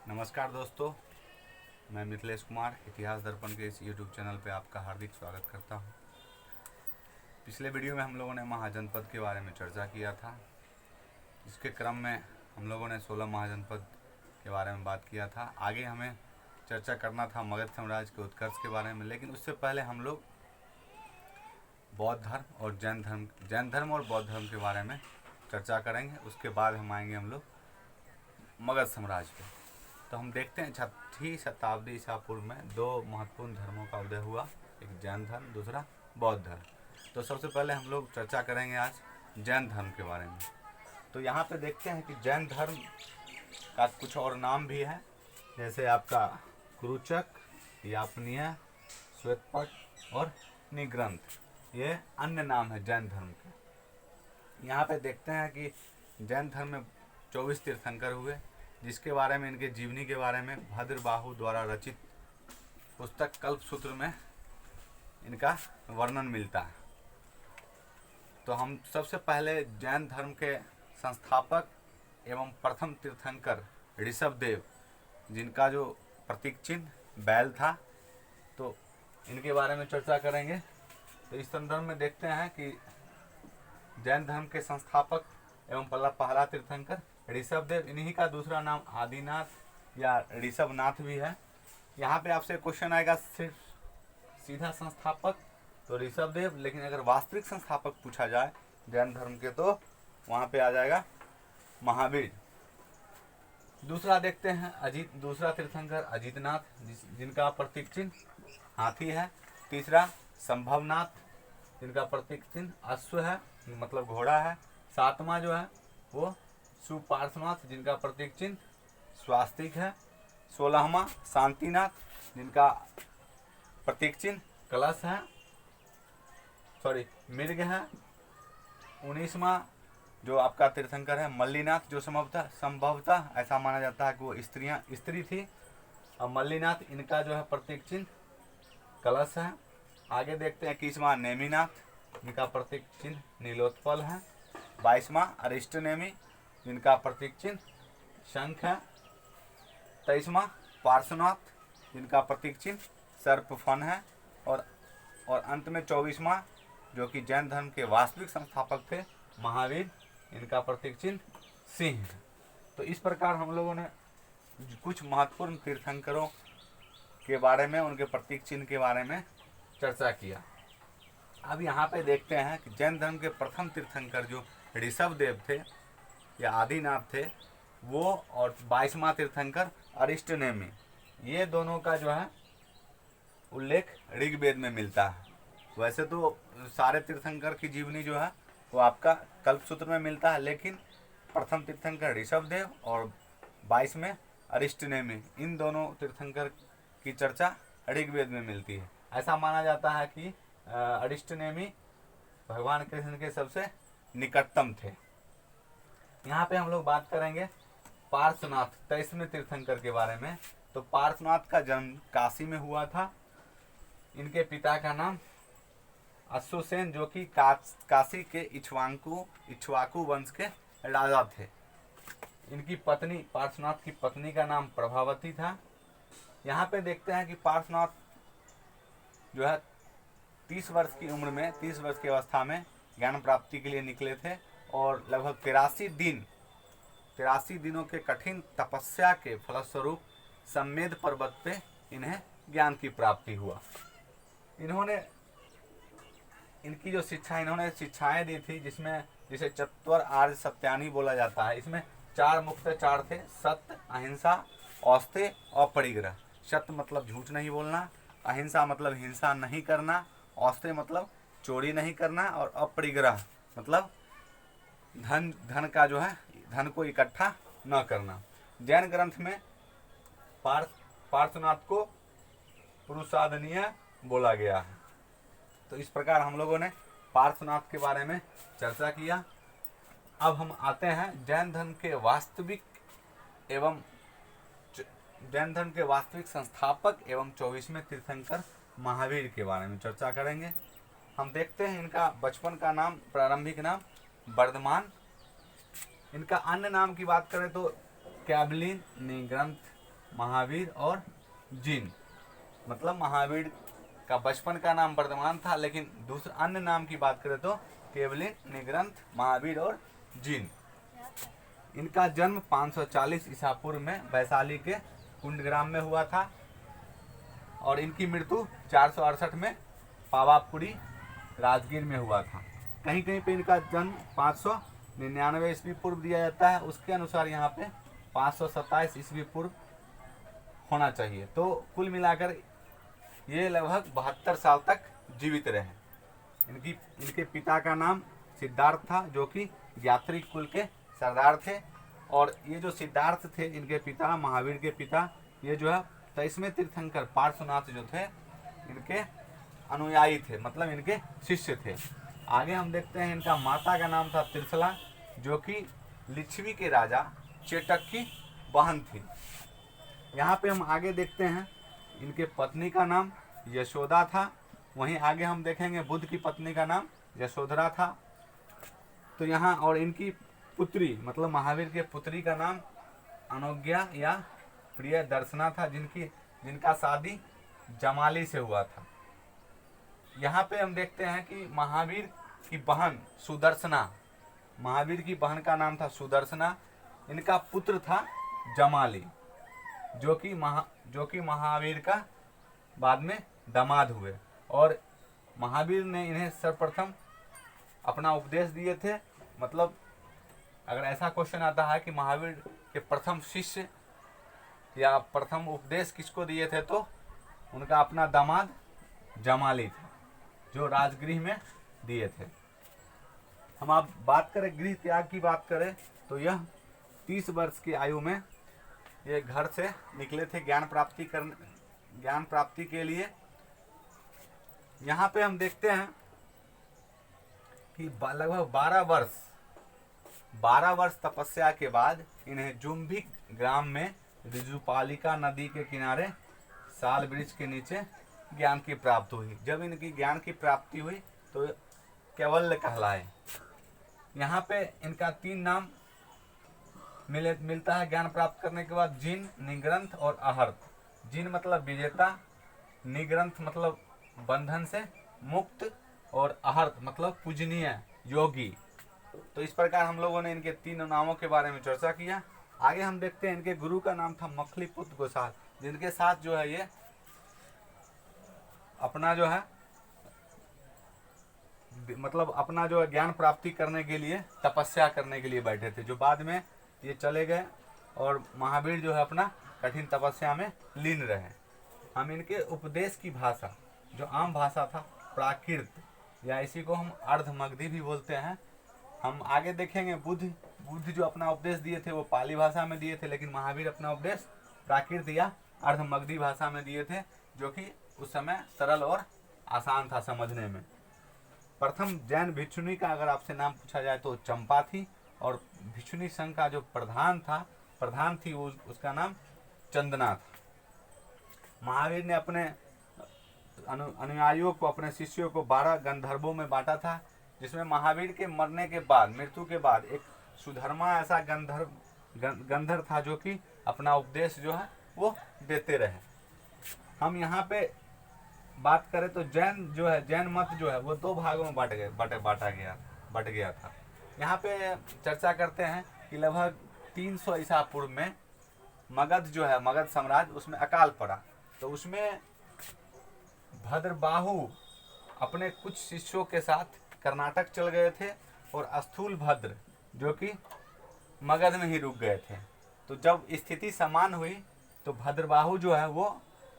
नमस्कार दोस्तों, मैं मिथिलेश कुमार इतिहास दर्पण के इस यूट्यूब चैनल पे आपका हार्दिक स्वागत करता हूँ। पिछले वीडियो में हम लोगों ने महाजनपद के बारे में चर्चा किया था। इसके क्रम में हम लोगों ने 16 महाजनपद के बारे में बात किया था। आगे हमें चर्चा करना था मगध साम्राज्य के उत्कर्ष के बारे में, लेकिन उससे पहले हम लोग बौद्ध धर्म और जैन धर्म और बौद्ध धर्म के बारे में चर्चा करेंगे। उसके बाद हम आएंगे हम लोग मगध साम्राज्य पे। तो हम देखते हैं 6वीं शताब्दी ईसा पूर्व में दो महत्वपूर्ण धर्मों का उदय हुआ, एक जैन धर्म, दूसरा बौद्ध धर्म। तो सबसे पहले हम लोग चर्चा करेंगे आज जैन धर्म के बारे में। तो यहाँ पे देखते हैं कि जैन धर्म का कुछ और नाम भी है, जैसे आपका कुरुचक, यापनीय, श्वेतपट और निग्रंथ, ये अन्य नाम है जैन धर्म के। यहाँ पे देखते हैं कि जैन धर्म में 24 तीर्थंकर हुए, जिसके बारे में, इनके जीवनी के बारे में भद्रबाहु द्वारा रचित पुस्तक कल्पसूत्र में इनका वर्णन मिलता है। तो हम सबसे पहले जैन धर्म के संस्थापक एवं प्रथम तीर्थंकर ऋषभदेव, जिनका जो प्रतीक चिन्ह बैल था, तो इनके बारे में चर्चा करेंगे। तो इस संदर्भ में देखते हैं कि जैन धर्म के संस्थापक एवं पहला तीर्थंकर ऋषभदेव, इन्हीं का दूसरा नाम आदिनाथ या ऋषभनाथ भी है। यहाँ पे आपसे क्वेश्चन आएगा सिर्फ सीधा संस्थापक तो ऋषभदेव, लेकिन अगर वास्तविक संस्थापक पूछा जाए जैन धर्म के तो वहाँ पे आ जाएगा महावीर। दूसरा देखते हैं दूसरा तीर्थंकर अजितनाथ, जिनका प्रतीक चिन्ह हाथी है। तीसरा संभवनाथ, जिनका प्रतीक चिन्ह अश्व है, मतलब घोड़ा है। सातवां जो है वो सुपार्श्वनाथ, जिनका प्रतीक चिन्ह स्वास्तिक है। 16वां शांतिनाथ, जिनका प्रतीक चिन्ह कलश है, मृग है। 19वां जो आपका तीर्थंकर है मल्लीनाथ, जो संभवतः ऐसा माना जाता है कि वो स्त्री थी। और मल्लीनाथ, इनका जो है प्रतीक चिन्ह कलश है। आगे देखते हैं 21वां नेमिनाथ, जिनका प्रतीक चिन्ह नीलोत्पल है। 22वां अरिष्टनेमी, जिनका प्रतीक चिन्ह शंख है। 23वां पार्श्वनाथ, जिनका प्रतीक चिन्ह सर्पफन है। और अंत में 24वां, जो कि जैन धर्म के वास्तविक संस्थापक थे, महावीर, इनका प्रतीक चिन्ह सिंह है। तो इस प्रकार हम लोगों ने कुछ महत्वपूर्ण तीर्थंकरों के बारे में, उनके प्रतीक चिन्ह के बारे में चर्चा किया। अब यहाँ पे देखते हैं कि जैन धर्म के प्रथम तीर्थंकर जो ऋषभदेव थे या आदिनाथ थे, वो, और 22वां तीर्थंकर अरिष्टनेमी, ये दोनों का जो है उल्लेख ऋग्वेद में मिलता है। वैसे तो सारे तीर्थंकर की जीवनी जो है वो आपका कल्पसूत्र में मिलता है, लेकिन प्रथम तीर्थंकर ऋषभदेव और 22 में अरिष्टनेमी, इन दोनों तीर्थंकर की चर्चा ऋग्वेद में मिलती है। ऐसा माना जाता है कि अरिष्टनेमी भगवान कृष्ण के सबसे निकटतम थे। यहाँ पे हम लोग बात करेंगे पार्श्वनाथ, 23वें तीर्थंकर के बारे में। तो पार्श्वनाथ का जन्म काशी में हुआ था। इनके पिता का नाम अश्वसेन, जो कि काशी के इक्ष्वाकु वंश के राजा थे। इनकी पत्नी, पार्श्वनाथ की पत्नी का नाम प्रभावती था। यहाँ पे देखते हैं कि पार्श्वनाथ जो है 30 वर्ष की उम्र में, 30 वर्ष की अवस्था में ज्ञान प्राप्ति के लिए निकले थे, और लगभग 83 दिनों के कठिन तपस्या के फलस्वरूप सम्मेद पर्वत पे इन्हें ज्ञान की प्राप्ति हुआ। इनकी जो इन्होंने शिक्षाएं दी थी, जिसे चत्वर आर्य सत्यानी बोला जाता है। इसमें 4 मुख्य चार थे: सत्य, अहिंसा, औस्तेय और परिग्रह। सत्य मतलब झूठ नहीं बोलना, अहिंसा मतलब हिंसा नहीं करना, औस्तेय मतलब चोरी नहीं करना, और अपरिग्रह मतलब धन का जो है, धन को इकट्ठा न करना। जैन ग्रंथ में पार्श्वनाथ को पुरुषादनीय बोला गया है। तो इस प्रकार हम लोगों ने पार्श्वनाथ के बारे में चर्चा किया। अब हम आते हैं जैन धर्म के वास्तविक संस्थापक एवं 24वें तीर्थंकर महावीर के बारे में चर्चा करेंगे। हम देखते हैं इनका बचपन का नाम, प्रारंभिक नाम वर्धमान। इनका अन्य नाम की बात करें तो कैबलिन, निग्रंथ, महावीर और जिन। मतलब महावीर का बचपन का नाम वर्धमान था, लेकिन दूसरे अन्य नाम की बात करें तो केवलिन, निग्रंथ, महावीर और जिन। इनका जन्म 540 ईसा पूर्व में वैशाली के कुंडग्राम में हुआ था और इनकी मृत्यु 468 में पावापुरी राजगीर में हुआ था। कहीं कहीं पे इनका जन्म 599 ईस्वी पूर्व दिया जाता है, उसके अनुसार यहाँ पे 527 ईस्वी पूर्व होना चाहिए। तो कुल मिलाकर ये लगभग 72 साल तक जीवित रहे। इनके पिता का नाम सिद्धार्थ था, जो कि यात्री कुल के सरदार थे। और ये जो सिद्धार्थ थे इनके पिता, महावीर के पिता, ये जो है 23वें तीर्थंकर पार्श्वनाथ जो थे इनके अनुयायी थे, मतलब इनके शिष्य थे। आगे हम देखते हैं इनका माता का नाम था त्रिशला, जो कि लिच्छवी के राजा चेटक की बहन थी। यहाँ पे हम आगे देखते हैं इनके पत्नी का नाम यशोदा था। वहीं आगे हम देखेंगे बुद्ध की पत्नी का नाम यशोधरा था। तो यहाँ और इनकी पुत्री मतलब महावीर के पुत्री का नाम अनुज्ञा या प्रिय दर्शना था, जिनका शादी जमाली से हुआ था। यहाँ पे हम देखते हैं कि महावीर की बहन सुदर्शना, महावीर की बहन का नाम था सुदर्शना। इनका पुत्र था जमाली, जो कि महावीर का बाद में दामाद हुए। और महावीर ने इन्हें सर्वप्रथम अपना उपदेश दिए थे। मतलब अगर ऐसा क्वेश्चन आता है कि महावीर के प्रथम शिष्य या प्रथम उपदेश किसको दिए थे, तो उनका अपना दामाद जमाली था, जो राजगृह में दिए थे। हम आप बात करें गृह त्याग की बात करें तो यह 30 वर्ष की आयु में ये घर से निकले थे ज्ञान प्राप्ति के लिए। यहाँ पे हम देखते हैं कि लगभग 12 वर्ष तपस्या के बाद इन्हें जुम्भिक ग्राम में ऋजुपालिका नदी के किनारे साल वृक्ष के नीचे ज्ञान की प्राप्ति हुई। जब इनकी ज्ञान की प्राप्ति हुई तो कैवल्य कहलाए। यहाँ पे इनका 3 नाम मिलता है ज्ञान प्राप्त करने के बाद, जिन, निग्रंथ और अहर्त। जिन मतलब विजेता, निग्रंथ मतलब बंधन से मुक्त और अहर्त मतलब पूजनीय, योगी। तो इस प्रकार हम लोगों ने इनके 3 नामों के बारे में चर्चा किया। आगे हम देखते हैं इनके गुरु का नाम था मखलीपुत्र गोसाल, जिनके साथ जो है ये अपना जो है मतलब अपना जो है ज्ञान प्राप्ति करने के लिए तपस्या करने के लिए बैठे थे, जो बाद में ये चले गए और महावीर जो है अपना कठिन तपस्या में लीन रहे। हम इनके उपदेश की भाषा, जो आम भाषा था, प्राकृत या इसी को हम अर्धमगधी भी बोलते हैं। हम आगे देखेंगे बुद्ध जो अपना उपदेश दिए थे वो पाली भाषा में दिए थे, लेकिन महावीर अपना उपदेश प्राकृत या अर्धमगधी भाषा में दिए थे, जो कि उस समय सरल और आसान था समझने में। प्रथम जैन भिक्षुणी का अगर आपसे नाम पूछा जाए तो चंपा थी, और भिक्षुणी संघ का जो प्रधान थी उसका नाम चंदना था। महावीर ने अपने अनुयायियों को, अपने शिष्यों को 12 गंधर्वों में बांटा था, जिसमें महावीर के मरने के बाद, मृत्यु के बाद एक सुधर्मा ऐसा गंधर्व था, जो कि अपना उपदेश जो है वो देते रहे। हम यहाँ पे बात करें तो जैन मत जो है वो 2 भागों में बट गया था। यहाँ पे चर्चा करते हैं कि लगभग 300 ईसा पूर्व में मगध साम्राज्य, उसमें अकाल पड़ा। तो उसमें भद्रबाहु अपने कुछ शिष्यों के साथ कर्नाटक चल गए थे, और स्थूल भद्र जो कि मगध में ही रुक गए थे। तो जब स्थिति समान हुई तो भद्रबाहु जो है वो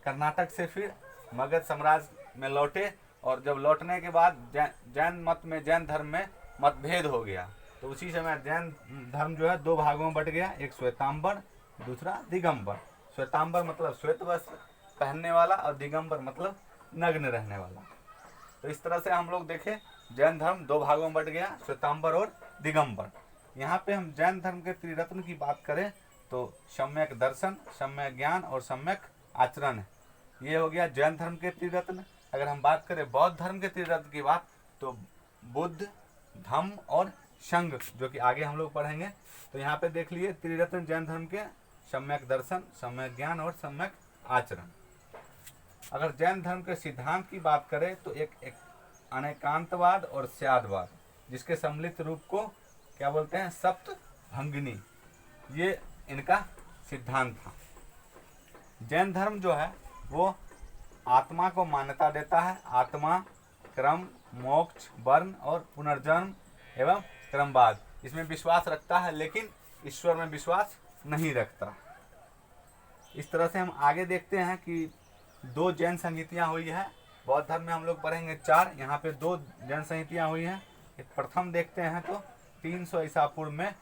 कर्नाटक से फिर मगध साम्राज्य में लौटे, और जब लौटने के बाद जैन धर्म में मतभेद हो गया। तो उसी समय जैन धर्म जो है 2 भागों में बट गया, एक श्वेतांबर, दूसरा दिगंबर। श्वेतांबर मतलब श्वेत वस्त्र पहनने वाला, और दिगंबर मतलब नग्न रहने वाला। तो इस तरह से हम लोग देखें जैन धर्म 2 भागों में बट गया, श्वेतांबर और दिगंबर। यहाँ पे हम जैन धर्म के त्रिरत्न की बात करें तो सम्यक दर्शन, सम्यक ज्ञान और सम्यक आचरण, ये हो गया जैन धर्म के त्रिरत्न। अगर हम बात करें बौद्ध धर्म के त्रिरत्न की बात, तो बुद्ध, धम्म और संघ, जो कि आगे हम लोग पढ़ेंगे। तो यहाँ पे देख लिए त्रिरत्न जैन धर्म के सम्यक दर्शन, सम्यक ज्ञान और सम्यक आचरण। अगर जैन धर्म के सिद्धांत की बात करें तो एक अनेकांतवाद और स्यादवाद, जिसके सम्मिलित रूप को क्या बोलते हैं, सप्तभंगिनी, ये इनका सिद्धांत था। जैन धर्म जो है वो आत्मा को मान्यता देता है। आत्मा, क्रम, मोक्ष, वर्ण और पुनर्जन्म एवं क्रमवाद, इसमें विश्वास रखता है, लेकिन ईश्वर में विश्वास नहीं रखता। इस तरह से हम आगे देखते हैं कि 2 जैन संहिताएं हुई है। बौद्ध धर्म में हम लोग पढ़ेंगे 4, यहाँ पे 2 जैन संहिताएं हुई हैं। एक प्रथम देखते हैं तो 300 ईसा पूर्व में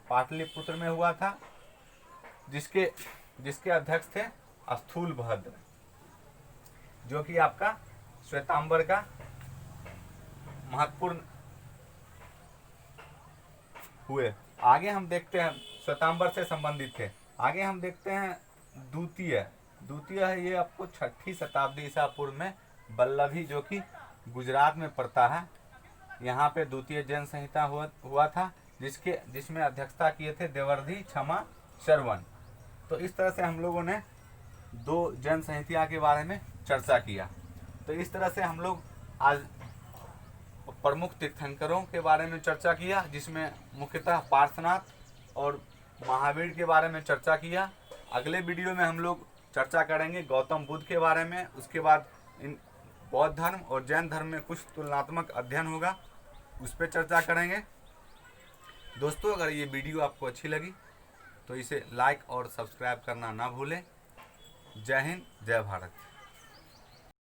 पाटलिपुत्र में हुआ था, जिसके अध्यक्ष थे स्थूलभद्र, जो कि आपका श्वेतांबर का महत्वपूर्ण हुए। आगे हम देखते हैं, श्वेतांबर से संबंधित थे। आगे हम देखते हैं द्वितीय है, ये आपको 6ठी शताब्दी ईसा पूर्व में वल्लभी, जो कि गुजरात में पड़ता है, यहाँ पे द्वितीय जैन संहिता हुआ था, जिसमें अध्यक्षता किए थे देवर्धि, क्षमा, श्रवण। तो इस तरह से हम लोगों ने 2 जैन संहिता के बारे में चर्चा किया। तो इस तरह से हम लोग आज प्रमुख तीर्थंकरों के बारे में चर्चा किया, जिसमें मुख्यतः पार्श्वनाथ और महावीर के बारे में चर्चा किया। अगले वीडियो में हम लोग चर्चा करेंगे गौतम बुद्ध के बारे में। उसके बाद इन बौद्ध धर्म और जैन धर्म में कुछ तुलनात्मक अध्ययन होगा, उस पर चर्चा करेंगे। दोस्तों, अगर ये वीडियो आपको अच्छी लगी तो इसे लाइक और सब्सक्राइब करना ना भूलें। जय हिंद, जय भारत।